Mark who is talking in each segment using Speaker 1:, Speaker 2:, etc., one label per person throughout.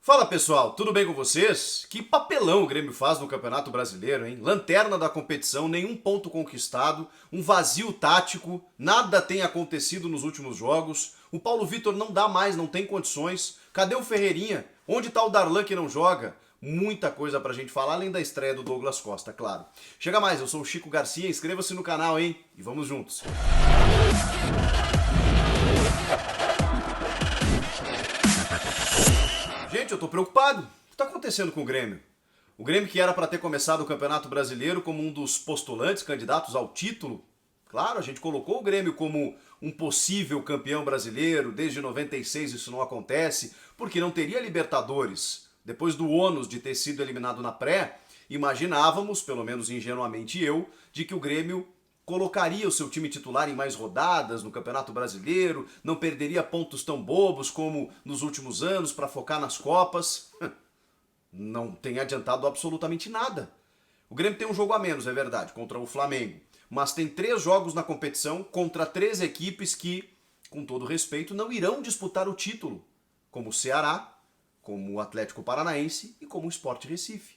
Speaker 1: Fala pessoal, tudo bem com vocês? Que papelão o Grêmio faz no Campeonato Brasileiro, hein? Lanterna da competição, nenhum ponto conquistado, um vazio tático, nada tem acontecido nos últimos jogos. O Paulo Vitor não dá mais, não tem condições. Cadê o Ferreirinha? Onde tá o Darlan que não joga? Muita coisa pra gente falar, além da estreia do Douglas Costa, claro. Chega mais, eu sou o Chico Garcia, inscreva-se no canal, hein? E vamos juntos. Gente, eu tô preocupado. O que tá acontecendo com o Grêmio? O Grêmio que era para ter começado o Campeonato Brasileiro como um dos postulantes, candidatos ao título. Claro, a gente colocou o Grêmio como um possível campeão brasileiro. Desde 96 isso não acontece, porque não teria Libertadores. Depois do ônus de ter sido eliminado na pré, imaginávamos, pelo menos ingenuamente eu, de que o Grêmio colocaria o seu time titular em mais rodadas no Campeonato Brasileiro, não perderia pontos tão bobos como nos últimos anos para focar nas Copas. Não tem adiantado absolutamente nada. O Grêmio tem um jogo a menos, é verdade, contra o Flamengo, mas tem 3 jogos na competição contra 3 equipes que, com todo respeito, não irão disputar o título, como o Ceará, como o Atlético Paranaense e como o Sport Recife,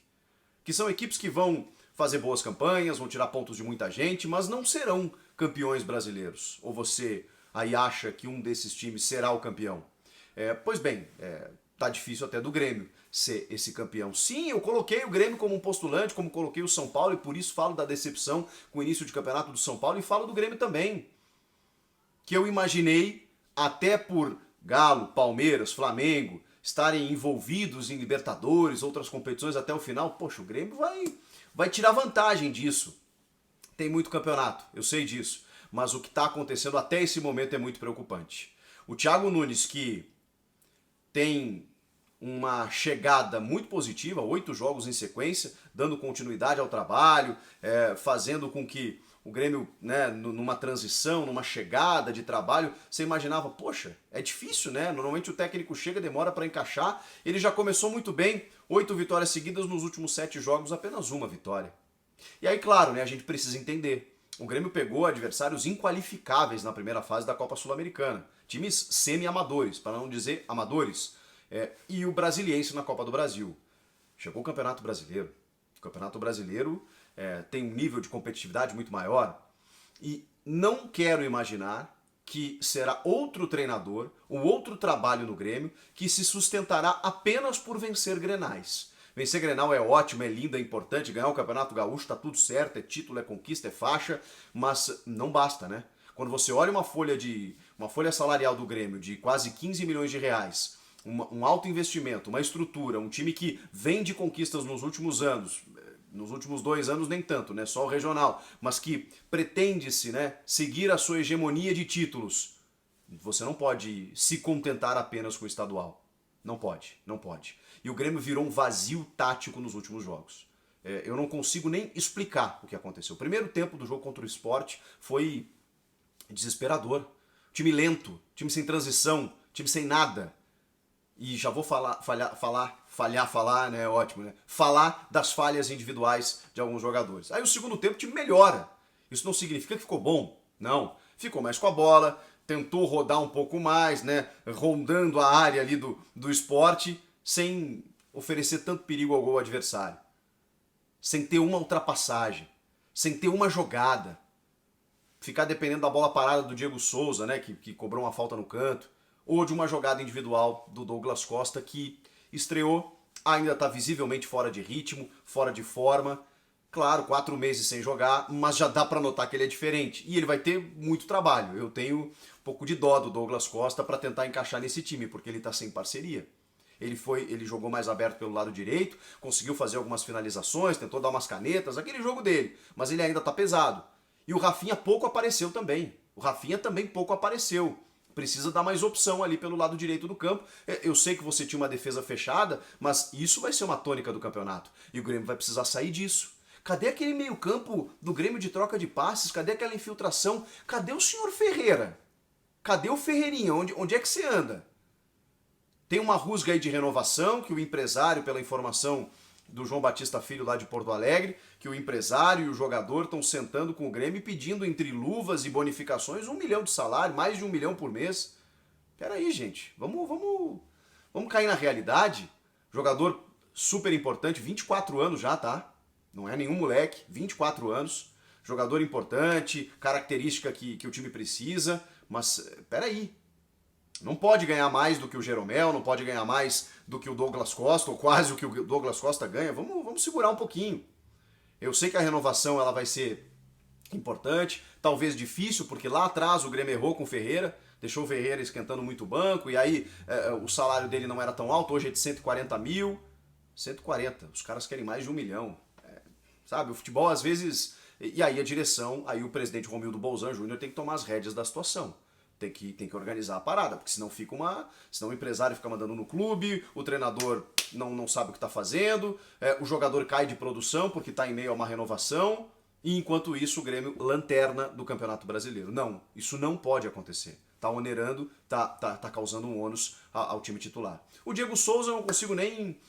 Speaker 1: que são equipes que vão fazer boas campanhas, vão tirar pontos de muita gente, mas não serão campeões brasileiros. Ou você aí acha que um desses times será o campeão? Pois bem, tá difícil até do Grêmio ser esse campeão. Sim, eu coloquei o Grêmio como um postulante, como coloquei o São Paulo, e por isso falo da decepção com o início de campeonato do São Paulo, e falo do Grêmio também. Que eu imaginei, até por Galo, Palmeiras, Flamengo estarem envolvidos em Libertadores, outras competições até o final, poxa, o Grêmio vai tirar vantagem disso. Tem muito campeonato, eu sei disso, mas o que está acontecendo até esse momento é muito preocupante. O Thiago Nunes, que tem uma chegada muito positiva, 8 jogos em sequência, dando continuidade ao trabalho, fazendo com que o Grêmio, né, numa transição, numa chegada de trabalho, você imaginava, poxa, é difícil, né? Normalmente o técnico chega, demora para encaixar. Ele já começou muito bem, 8 vitórias seguidas nos últimos 7 jogos, apenas uma vitória. E aí, claro, né, a gente precisa entender. O Grêmio pegou adversários inqualificáveis na primeira fase da Copa Sul-Americana. Times semi-amadores, para não dizer amadores. E o Brasiliense na Copa do Brasil. Chegou o Campeonato Brasileiro. O Campeonato Brasileiro tem um nível de competitividade muito maior, e não quero imaginar que será outro treinador, um outro trabalho no Grêmio, que se sustentará apenas por vencer Grenais. Vencer Grenal é ótimo, é lindo, é importante, ganhar o Campeonato Gaúcho tá tudo certo, é título, é conquista, é faixa, mas não basta, né? Quando você olha uma folha salarial do Grêmio de quase 15 milhões de reais, um alto investimento, uma estrutura, um time que vem de conquistas nos últimos anos, nos últimos 2 anos nem tanto, né? Só o regional, mas que pretende-se, né, seguir a sua hegemonia de títulos. Você não pode se contentar apenas com o estadual. Não pode, não pode. E o Grêmio virou um vazio tático nos últimos jogos. Eu não consigo nem explicar o que aconteceu. O primeiro tempo do jogo contra o Sport foi desesperador. Time lento, time sem transição, time sem nada. E já vou falar, né? Ótimo, né? Falar das falhas individuais de alguns jogadores. Aí o segundo tempo o time melhora. Isso não significa que ficou bom. Não. Ficou mais com a bola, tentou rodar um pouco mais, né? Rondando a área ali do Sport, sem oferecer tanto perigo ao gol adversário. Sem ter uma ultrapassagem. Sem ter uma jogada. Ficar dependendo da bola parada do Diego Souza, né? Que cobrou uma falta no canto. Ou de uma jogada individual do Douglas Costa, que estreou, ainda está visivelmente fora de ritmo, fora de forma. Claro, 4 meses sem jogar, mas já dá para notar que ele é diferente. E ele vai ter muito trabalho. Eu tenho um pouco de dó do Douglas Costa para tentar encaixar nesse time, porque ele está sem parceria. Ele jogou mais aberto pelo lado direito, conseguiu fazer algumas finalizações, tentou dar umas canetas, aquele jogo dele, mas ele ainda está pesado. E o Rafinha pouco apareceu também. O Rafinha também pouco apareceu. Precisa dar mais opção ali pelo lado direito do campo. Eu sei que você tinha uma defesa fechada, mas isso vai ser uma tônica do campeonato. E o Grêmio vai precisar sair disso. Cadê aquele meio-campo do Grêmio de troca de passes? Cadê aquela infiltração? Cadê o senhor Ferreira? Cadê o Ferreirinha? Onde é que você anda? Tem uma rusga aí de renovação que o empresário, pela informação do João Batista Filho lá de Porto Alegre, que o empresário e o jogador estão sentando com o Grêmio e pedindo entre luvas e bonificações 1 milhão de salário, mais de 1 milhão por mês. Peraí, gente, vamos cair na realidade. Jogador super importante, 24 anos já, tá? Não é nenhum moleque, 24 anos. Jogador importante, característica que o time precisa, mas peraí. Não pode ganhar mais do que o Jeromel, não pode ganhar mais do que o Douglas Costa, ou quase o que o Douglas Costa ganha. Vamos segurar um pouquinho. Eu sei que a renovação ela vai ser importante, talvez difícil, porque lá atrás o Grêmio errou com o Ferreira, deixou o Ferreira esquentando muito o banco, e aí o salário dele não era tão alto, hoje é de 140 mil. 140, os caras querem mais de 1 milhão. Sabe, o futebol às vezes... E aí a direção, aí o presidente Romildo Bolzan Júnior tem que tomar as rédeas da situação. Tem que organizar a parada, porque senão fica senão o empresário fica mandando no clube, o treinador não sabe o que está fazendo, o jogador cai de produção porque está em meio a uma renovação, e enquanto isso o Grêmio lanterna do Campeonato Brasileiro. Não, isso não pode acontecer. Tá onerando, tá causando um ônus ao time titular. O Diego Souza eu não consigo nem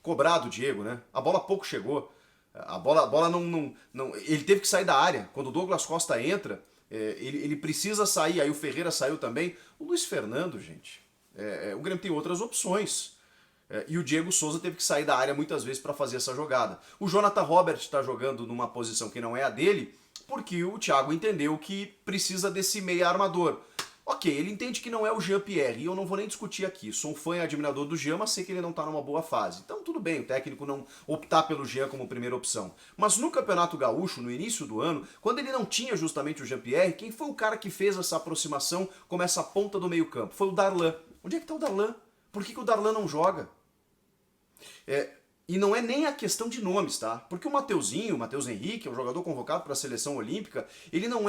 Speaker 1: cobrar do Diego, né? A bola pouco chegou. A bola não. Ele teve que sair da área. Quando o Douglas Costa entra, ele precisa sair, aí o Ferreira saiu também. O Luiz Fernando, gente, o Grêmio tem outras opções. E o Diego Souza teve que sair da área muitas vezes para fazer essa jogada. O Jonathan Robert está jogando numa posição que não é a dele, porque o Thiago entendeu que precisa desse meia armador. Ok, ele entende que não é o Jean-Pierre, e eu não vou nem discutir aqui. Sou um fã e admirador do Jean, mas sei que ele não está numa boa fase. Então tudo bem o técnico não optar pelo Jean como primeira opção. Mas no Campeonato Gaúcho, no início do ano, quando ele não tinha justamente o Jean-Pierre, quem foi o cara que fez essa aproximação como essa ponta do meio campo? Foi o Darlan. Onde é que está o Darlan? Por que o Darlan não joga? E não é nem a questão de nomes, tá? Porque o Mateuzinho, o Matheus Henrique, é um jogador convocado para a seleção olímpica, ele não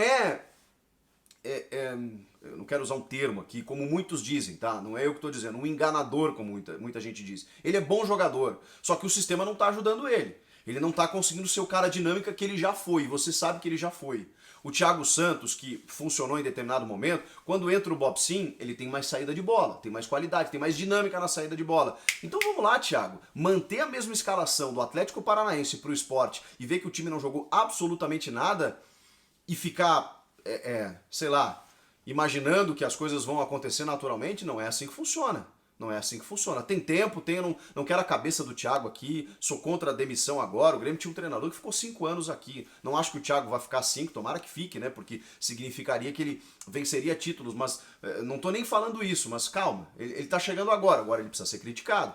Speaker 1: eu não quero usar um termo aqui, como muitos dizem, tá? Não é eu que estou dizendo, um enganador, como muita gente diz. Ele é bom jogador, só que o sistema não está ajudando ele. Ele não está conseguindo ser o cara dinâmica que ele já foi, você sabe que ele já foi. O Thiago Santos, que funcionou em determinado momento, quando entra o Bob Sim, ele tem mais saída de bola, tem mais qualidade, tem mais dinâmica na saída de bola. Então vamos lá, Thiago, manter a mesma escalação do Atlético Paranaense para o Sport e ver que o time não jogou absolutamente nada e ficar, sei lá, imaginando que as coisas vão acontecer naturalmente, não é assim que funciona. Não é assim que funciona. Tem tempo, não quero a cabeça do Thiago aqui, sou contra a demissão agora. O Grêmio tinha um treinador que ficou 5 anos aqui. Não acho que o Thiago vai ficar 5, tomara que fique, né? Porque significaria que ele venceria títulos, mas não tô nem falando isso, mas calma, ele tá chegando agora ele precisa ser criticado.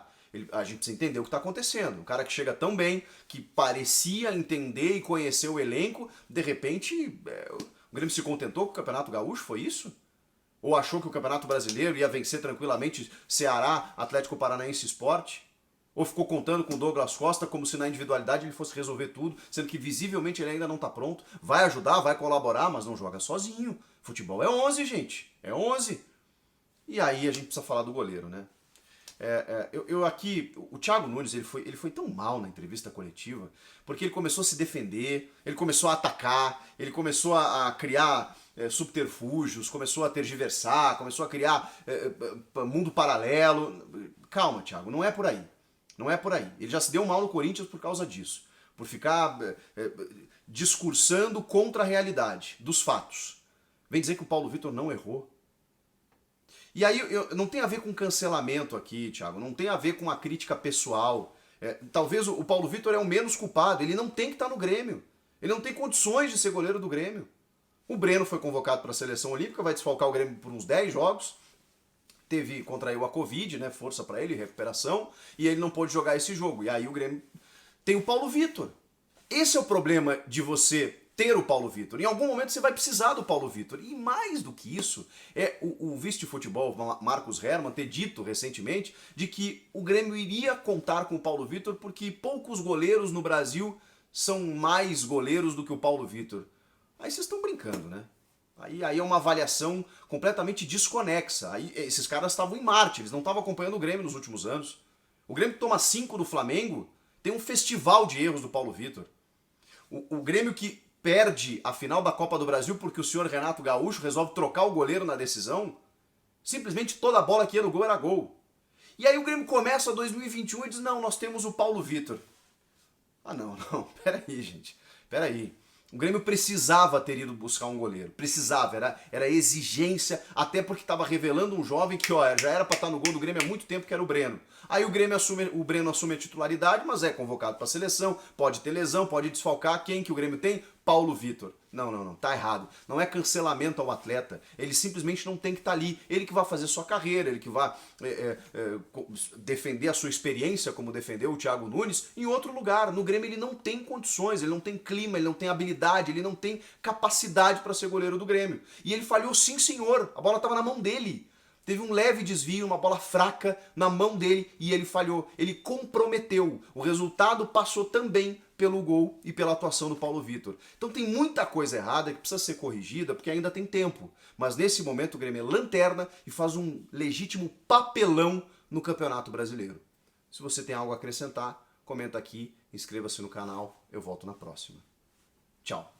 Speaker 1: A gente precisa entender o que está acontecendo. Um cara que chega tão bem, que parecia entender e conhecer o elenco, de repente o Grêmio se contentou com o Campeonato Gaúcho, foi isso? Ou achou que o Campeonato Brasileiro ia vencer tranquilamente Ceará, Atlético Paranaense Sport? Ou ficou contando com o Douglas Costa como se na individualidade ele fosse resolver tudo, sendo que visivelmente ele ainda não está pronto? Vai ajudar, vai colaborar, mas não joga sozinho. Futebol é 11, gente. É 11. E aí a gente precisa falar do goleiro, né? Eu aqui, o Thiago Nunes, ele foi tão mal na entrevista coletiva, porque ele começou a se defender, ele começou a atacar, ele começou a criar subterfúgios, começou a tergiversar, começou a criar mundo paralelo. Calma, Thiago, não é por aí. Não é por aí. Ele já se deu mal no Corinthians por causa disso, por ficar discursando contra a realidade, dos fatos. Vem dizer que o Paulo Vitor não errou. E aí, não tem a ver com cancelamento aqui, Thiago, não tem a ver com a crítica pessoal. Talvez o Paulo Vitor é o menos culpado, ele não tem que estar no Grêmio. Ele não tem condições de ser goleiro do Grêmio. O Breno foi convocado para a seleção olímpica, vai desfalcar o Grêmio por uns 10 jogos. Contraiu a Covid, né? Força para ele, recuperação, e ele não pôde jogar esse jogo. E aí o Grêmio tem o Paulo Vitor. Esse é o problema de você ter o Paulo Vitor. Em algum momento você vai precisar do Paulo Vitor. E mais do que isso, o vice de futebol, Marcos Hermann, ter dito recentemente de que o Grêmio iria contar com o Paulo Vitor porque poucos goleiros no Brasil são mais goleiros do que o Paulo Vitor. Aí vocês estão brincando, né? Aí é uma avaliação completamente desconexa. Aí esses caras estavam em Marte, eles não estavam acompanhando o Grêmio nos últimos anos. O Grêmio que toma 5 do Flamengo tem um festival de erros do Paulo Vitor. O Grêmio que perde a final da Copa do Brasil porque o senhor Renato Gaúcho resolve trocar o goleiro na decisão, simplesmente toda a bola que ia no gol era gol. E aí o Grêmio começa 2021 e diz, não, nós temos o Paulo Vitor. Ah, não, peraí, gente, peraí. O Grêmio precisava ter ido buscar um goleiro. Precisava, era exigência, até porque estava revelando um jovem que ó, já era para estar no gol do Grêmio há muito tempo, que era o Breno. Aí o Breno assume a titularidade, mas é convocado para a seleção, pode ter lesão, pode desfalcar. Quem que o Grêmio tem? Paulo Vitor. Não, tá errado. Não é cancelamento ao atleta. Ele simplesmente não tem que estar ali. Ele que vai fazer sua carreira, ele que vai defender a sua experiência, como defendeu o Thiago Nunes, em outro lugar. No Grêmio ele não tem condições, ele não tem clima, ele não tem habilidade, ele não tem capacidade para ser goleiro do Grêmio. E ele falhou sim, senhor. A bola estava na mão dele. Teve um leve desvio, uma bola fraca na mão dele e ele falhou. Ele comprometeu. O resultado passou também pelo gol e pela atuação do Paulo Vitor. Então tem muita coisa errada que precisa ser corrigida porque ainda tem tempo. Mas nesse momento o Grêmio é lanterna e faz um legítimo papelão no Campeonato Brasileiro. Se você tem algo a acrescentar, comenta aqui, inscreva-se no canal. Eu volto na próxima. Tchau.